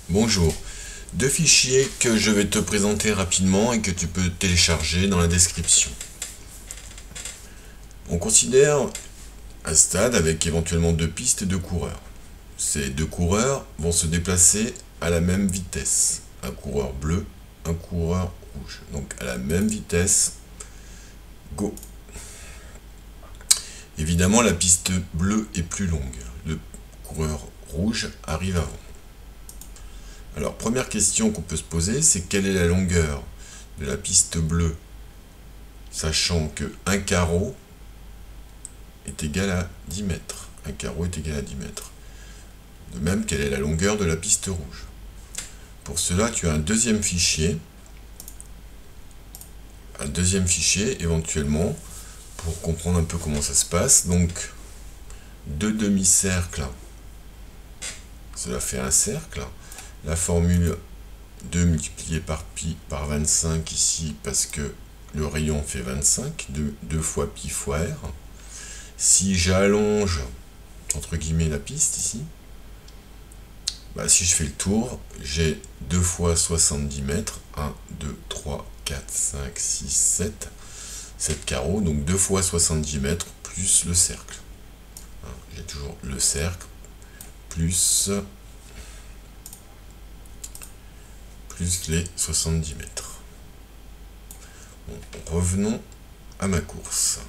Bonjour, deux fichiers que je vais te présenter rapidement et que tu peux télécharger dans la description. On considère un stade avec éventuellement deux pistes et deux coureurs. Ces deux coureurs vont se déplacer à la même vitesse. Un coureur bleu, un coureur rouge. Donc à la même vitesse, go. Évidemment, la piste bleue est plus longue. Le coureur rouge arrive avant. Alors, première question qu'on peut se poser, c'est quelle est la longueur de la piste bleue, sachant que un carreau est égal à 10 mètres. Un carreau est égal à 10 mètres. De même, quelle est la longueur de la piste rouge. Pour cela, tu as un deuxième fichier. Éventuellement, pour comprendre un peu comment ça se passe. Donc, deux demi-cercles, cela fait un cercle. La formule 2 multiplié par pi par 25 ici, parce que le rayon fait 25, 2 fois pi fois r. Si j'allonge, entre guillemets, la piste ici, si je fais le tour, j'ai 2 fois 70 mètres, 1, 2, 3, 4, 5, 6, 7, 7 carreaux, donc 2 fois 70 mètres plus le cercle. J'ai toujours le cercle plus les 70 mètres. Bon, revenons à ma course.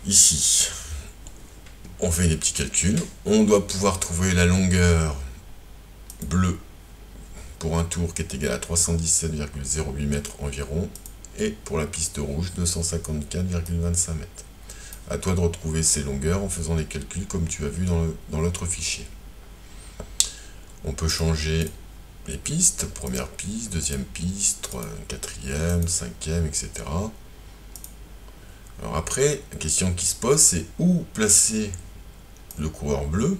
Ici, on fait des petits calculs. On doit pouvoir trouver la longueur bleue pour un tour qui est égal à 317,08 mètres environ, et pour la piste rouge 254,25 mètres. À toi de retrouver ces longueurs en faisant les calculs comme tu as vu dans l'autre fichier. On peut changer les pistes, première piste, deuxième piste, quatrième, cinquième, etc. Alors après, la question qui se pose, c'est où placer le coureur bleu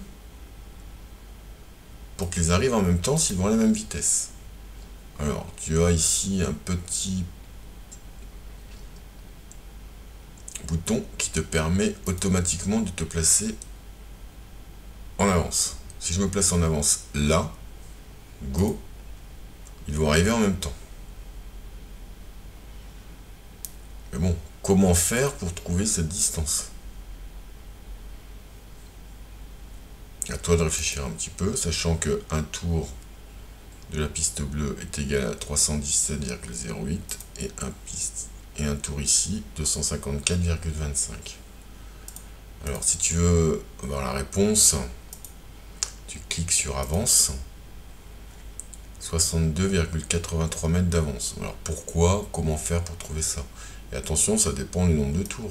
pour qu'ils arrivent en même temps s'ils vont à la même vitesse. Alors, tu as ici un petit bouton qui te permet automatiquement de te placer en avance. Si je me place en avance là, go, ils vont arriver en même temps. Mais bon, comment faire pour trouver cette distance? À toi de réfléchir un petit peu, sachant que un tour de la piste bleue est égal à 317,08 et un tour ici 254,25. Alors si tu veux avoir la réponse, tu cliques sur avance, 62,83 mètres d'avance. Alors pourquoi, comment faire pour trouver ça? Et attention, ça dépend du nombre de tours.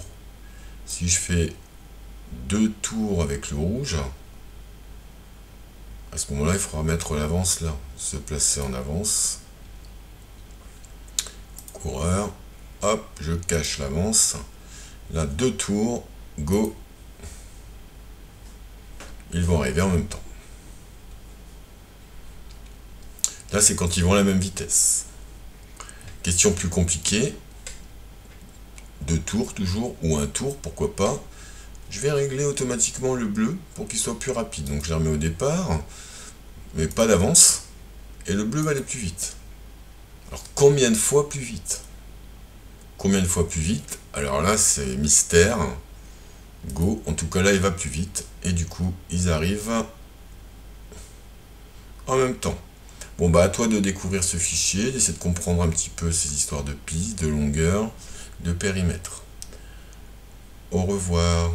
Si je fais 2 tours avec le rouge, à ce moment-là, il faudra mettre l'avance là, se placer en avance. Coureur, hop, je cache l'avance. Là, 2 tours, go. Ils vont arriver en même temps. Là, c'est quand ils vont à la même vitesse. Question plus compliquée. 2 tours toujours, ou un tour, pourquoi pas. Je vais régler automatiquement le bleu pour qu'il soit plus rapide. Donc je le remets au départ, mais pas d'avance. Et le bleu va aller plus vite. Alors combien de fois plus vite? Combien de fois plus vite? Alors là, c'est mystère. Go, en tout cas là, il va plus vite. Et du coup, ils arrivent en même temps. Bon, à toi de découvrir ce fichier, d'essayer de comprendre un petit peu ces histoires de pistes, de longueur, de périmètre. Au revoir.